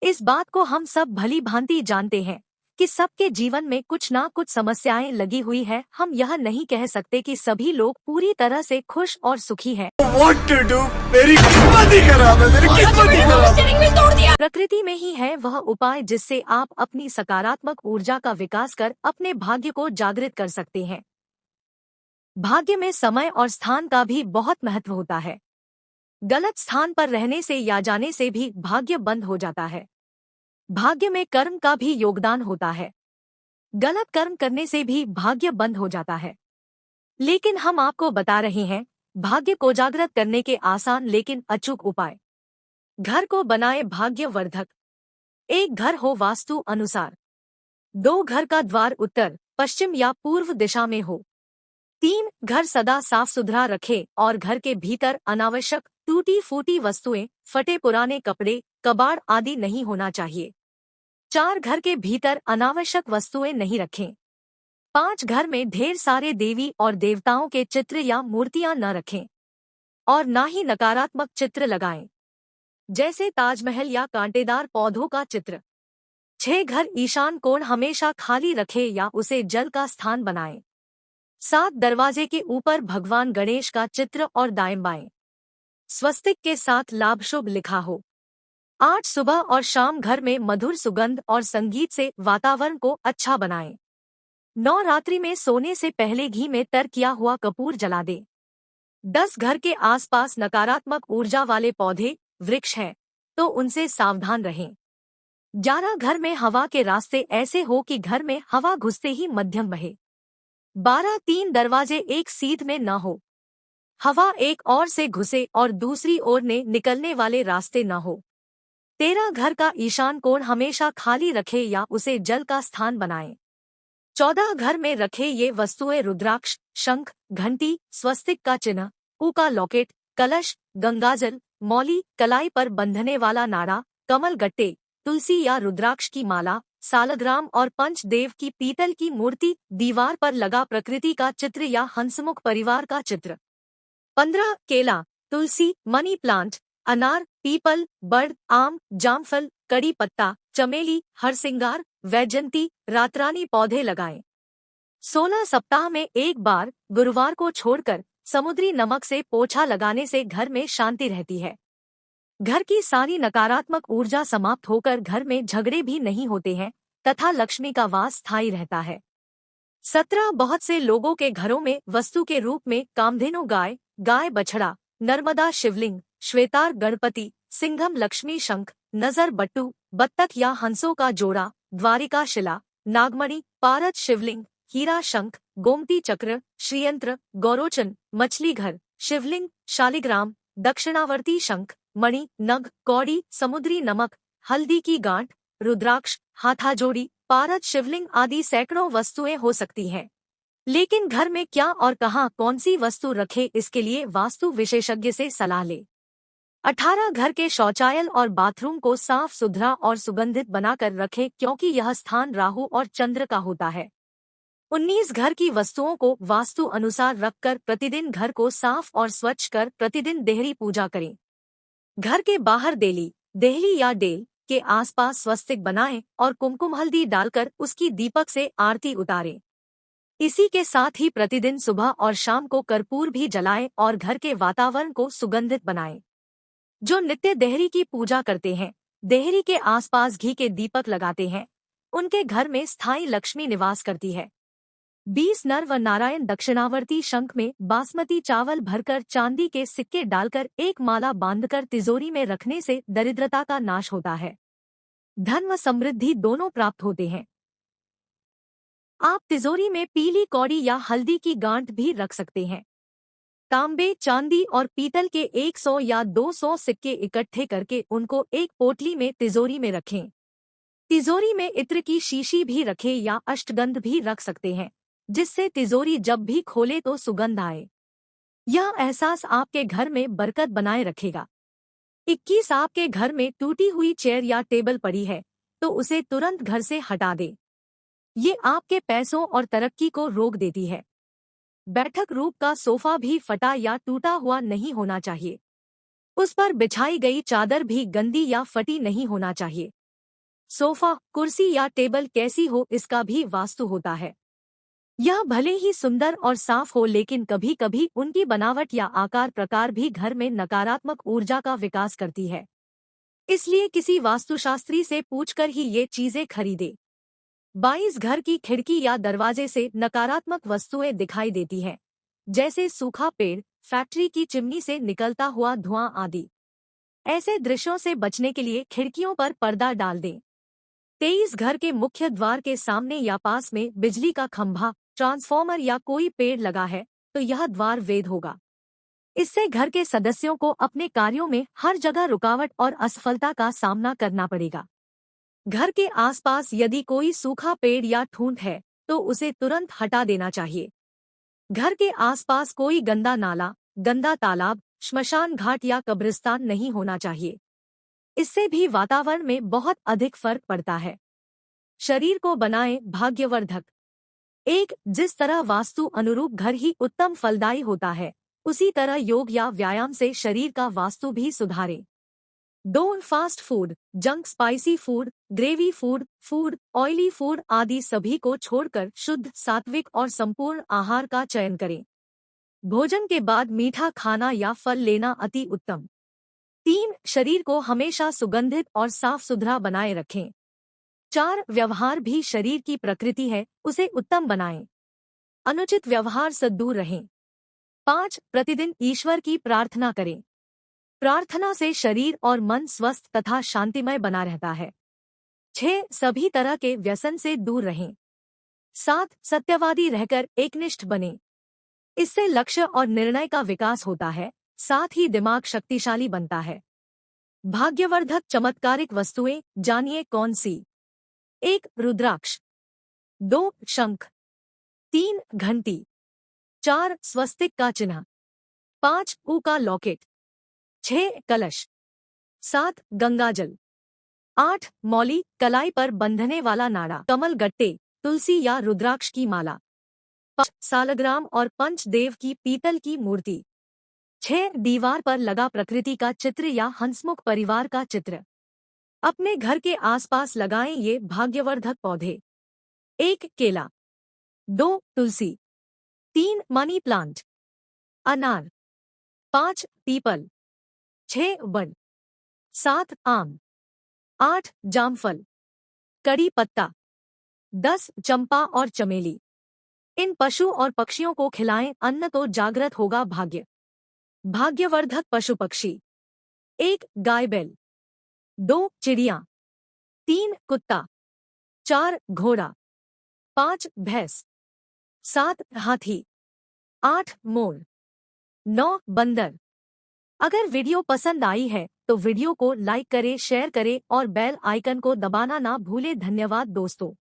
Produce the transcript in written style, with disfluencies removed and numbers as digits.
इस बात को हम सब भली भांति जानते हैं कि सबके जीवन में कुछ ना कुछ समस्याएं लगी हुई है। हम यह नहीं कह सकते कि सभी लोग पूरी तरह से खुश और सुखी हैं। What to do? मेरी किस्मत ही खराब है, मेरी किस्मत ही खराब है। प्रकृति में ही है वह उपाय जिससे आप अपनी सकारात्मक ऊर्जा का विकास कर अपने भाग्य को जागृत कर सकते हैं। भाग्य में समय और स्थान का भी बहुत महत्व होता है। गलत स्थान पर रहने से या जाने से भी भाग्य बंद हो जाता है। भाग्य में कर्म का भी योगदान होता है। गलत कर्म करने से भी भाग्य बंद हो जाता है। लेकिन हम आपको बता रहे हैं भाग्य को जागृत करने के आसान लेकिन अचूक उपाय। घर को बनाए भाग्यवर्धक। एक घर हो वास्तु अनुसार। 2 घर का द्वार उत्तर, पश्चिम या पूर्व दिशा में हो। 3 घर सदा साफ सुथरा रखे और घर के भीतर अनावश्यक टूटी फूटी वस्तुएं, फटे पुराने कपड़े, कबाड़ आदि नहीं होना चाहिए। 4 घर के भीतर अनावश्यक वस्तुएं नहीं रखें। 5 घर में ढेर सारे देवी और देवताओं के चित्र या मूर्तियां न रखें और ना ही नकारात्मक चित्र लगाएं, जैसे ताजमहल या कांटेदार पौधों का चित्र। 6 घर ईशान कोण हमेशा खाली रखे या उसे जल का स्थान बनाएं। 7 दरवाजे के ऊपर भगवान गणेश का चित्र और दाएं बाएं स्वस्तिक के साथ लाभ शुभ लिखा हो। 8 सुबह और शाम घर में मधुर सुगंध और संगीत से वातावरण को अच्छा बनाएं। 9 रात्रि में सोने से पहले घी में तर किया हुआ कपूर जला दे। 10 घर के आसपास नकारात्मक ऊर्जा वाले पौधे वृक्ष हैं तो उनसे सावधान रहें। 11 घर में हवा के रास्ते ऐसे हो कि घर में हवा घुसते ही मध्यम बहे। 12 3 दरवाजे एक सीध में न हो। हवा एक ओर से घुसे और दूसरी ओर ने निकलने वाले रास्ते न हो। 13 घर का ईशान कोण हमेशा खाली रखे या उसे जल का स्थान बनाएं। 14 घर में रखे ये वस्तुएं रुद्राक्ष, शंख, घंटी, स्वस्तिक का चिन्ह, ऊ का लॉकेट, कलश, गंगाजल, मौली, कलाई पर बंधने वाला नाड़ा, कमल गट्टे, तुलसी या रुद्राक्ष की माला, सालग्राम और पंचदेव की पीतल की मूर्ति, दीवार पर लगा प्रकृति का चित्र या हंसमुख परिवार का चित्र। 15 केला, तुलसी, मनी प्लांट, अनार, पीपल, बड़, आम, जामफल, कड़ी पत्ता, चमेली, हरसिंगार, वैजंती, रातरानी पौधे लगाएं। 16 सप्ताह में एक बार गुरुवार को छोड़कर समुद्री नमक से पोछा लगाने से घर में शांति रहती है। घर की सारी नकारात्मक ऊर्जा समाप्त होकर घर में झगड़े भी नहीं होते हैं तथा लक्ष्मी का वास स्थायी रहता है। 17 बहुत से लोगों के घरों में वस्तु के रूप में कामधेनु गाय, गाय बछड़ा, नर्मदा शिवलिंग, श्वेतार गणपति, सिंघम लक्ष्मी शंख, नजर बट्टू, बत्तख या हंसों का जोड़ा, द्वारिका शिला, नागमणि, पारद शिवलिंग, हीरा शंख, गोमती चक्र, श्रीयंत्र, गौरोचन, मछली घर, शिवलिंग, शालिग्राम, दक्षिणावर्ती शंख, मणि, नग, कौड़ी, समुद्री नमक, हल्दी की गांठ, रुद्राक्ष, हाथाजोड़ी, पारद शिवलिंग आदि सैकड़ों वस्तुएं हो सकती हैं। लेकिन घर में क्या और कहां कौन सी वस्तु रखे इसके लिए वास्तु विशेषज्ञ से सलाह ले। 18 घर के शौचालय और बाथरूम को साफ सुथरा और सुगंधित बनाकर रखें क्योंकि यह स्थान राहु और चंद्र का होता है। 19 घर की वस्तुओं को वास्तु अनुसार रखकर प्रतिदिन घर को साफ और स्वच्छ कर प्रतिदिन देहरी पूजा करें। घर के बाहर देहली या डेल के आसपास स्वस्तिक बनाएं और कुमकुम हल्दी डालकर उसकी दीपक से आरती उतारें। इसी के साथ ही प्रतिदिन सुबह और शाम को कर्पूर भी जलाएं और घर के वातावरण को सुगंधित बनाएं। जो नित्य देहरी की पूजा करते हैं, देहरी के आसपास घी के दीपक लगाते हैं, उनके घर में स्थायी लक्ष्मी निवास करती है। 20 नर व नारायण दक्षिणावर्ती शंख में बासमती चावल भरकर चांदी के सिक्के डालकर एक माला बांधकर तिजोरी में रखने से दरिद्रता का नाश होता है। धन व समृद्धि दोनों प्राप्त होते हैं। आप तिजोरी में पीली कौड़ी या हल्दी की गांठ भी रख सकते हैं। तांबे, चांदी और पीतल के 100 या 200 सिक्के इकट्ठे करके उनको एक पोटली में तिजोरी में रखें। तिजोरी में इत्र की शीशी भी रखें या अष्टगंध भी रख सकते हैं, जिससे तिजोरी जब भी खोले तो सुगंध आए। यह एहसास आपके घर में बरकत बनाए रखेगा। 21 आपके घर में टूटी हुई चेयर या टेबल पड़ी है तो उसे तुरंत घर से हटा दे। ये आपके पैसों और तरक्की को रोक देती है। बैठक रूप का सोफा भी फटा या टूटा हुआ नहीं होना चाहिए। उस पर बिछाई गई चादर भी गंदी या फटी नहीं होना चाहिए। सोफा, कुर्सी या टेबल कैसी हो इसका भी वास्तु होता है। यह भले ही सुंदर और साफ हो लेकिन कभी कभी उनकी बनावट या आकार प्रकार भी घर में नकारात्मक ऊर्जा का विकास करती है। इसलिए किसी वास्तुशास्त्री से पूछकर ही ये चीजें खरीदे। 22 घर की खिड़की या दरवाजे से नकारात्मक वस्तुएं दिखाई देती हैं, जैसे सूखा पेड़, फैक्ट्री की चिमनी से निकलता हुआ धुआं आदि। ऐसे दृश्यों से बचने के लिए खिड़कियों पर पर्दा डाल दें। 23 घर के मुख्य द्वार के सामने या पास में बिजली का खंभा, ट्रांसफॉर्मर या कोई पेड़ लगा है तो यह द्वार वेद होगा। इससे घर के सदस्यों को अपने कार्यों में हर जगह रुकावट और असफलता का सामना करना पड़ेगा। घर के आसपास यदि कोई सूखा पेड़ या ठूंठ है तो उसे तुरंत हटा देना चाहिए। घर के आसपास कोई गंदा नाला, गंदा तालाब, श्मशान घाट या कब्रिस्तान नहीं होना चाहिए। इससे भी वातावरण में बहुत अधिक फर्क पड़ता है। शरीर को बनाएं भाग्यवर्धक। एक, जिस तरह वास्तु अनुरूप घर ही उत्तम फलदायी होता है, उसी तरह योग या व्यायाम से शरीर का वास्तु भी सुधारें। 2, fast food, junk, spicy food, gravy food, oily food आदि सभी को छोड़कर शुद्ध, सात्विक और संपूर्ण आहार का चयन करें। भोजन के बाद मीठा खाना या फल लेना अति उत्तम। 3, शरीर को हमेशा सुगंधित और साफ सुथरा बनाए रखें। 4, व्यवहार भी शरीर की प्रकृति है, उसे उत्तम बनाएं। अनुचित व्यवहार से दूर रहें। 5, प्रतिदिन ईश्वर की प्रार्थना करें। प्रार्थना से शरीर और मन स्वस्थ तथा शांतिमय बना रहता है। 6, सभी तरह के व्यसन से दूर रहें। 7, सत्यवादी रहकर एकनिष्ठ बनें। इससे लक्ष्य और निर्णय का विकास होता है, साथ ही दिमाग शक्तिशाली बनता है। भाग्यवर्धक चमत्कारिक वस्तुएं जानिए कौन सी। 1, रुद्राक्ष। 2, शंख। 3, घंटी। 4, स्वस्तिक का चिन्ह। 5, ऊ का लॉकेट। 6, कलश। 7, गंगाजल। 8, मौली, कलाई पर बंधने वाला नाड़ा, कमल गट्टे, तुलसी या रुद्राक्ष की माला। 5, सालग्राम और पंचदेव की पीतल की मूर्ति। 6, दीवार पर लगा प्रकृति का चित्र या हंसमुख परिवार का चित्र। अपने घर के आसपास लगाएं ये भाग्यवर्धक पौधे। 1, केला। 2, तुलसी। 3, मनी प्लांट, अनार। 5, पीपल। 6, बड़। 7, आम। 8, जामफल, कड़ी पत्ता। 10, चंपा और चमेली। इन पशु और पक्षियों को खिलाएं, अन्न तो जागृत होगा भाग्य। भाग्यवर्धक पशु पक्षी। 1, गाय बैल। 2, चिड़िया। 3, कुत्ता। 4, घोड़ा। 5, भैंस। 7, हाथी। 8, मोर। 9, बंदर। अगर वीडियो पसंद आई है तो वीडियो को लाइक करें, शेयर करें और बेल आइकन को दबाना ना भूलें। धन्यवाद दोस्तों।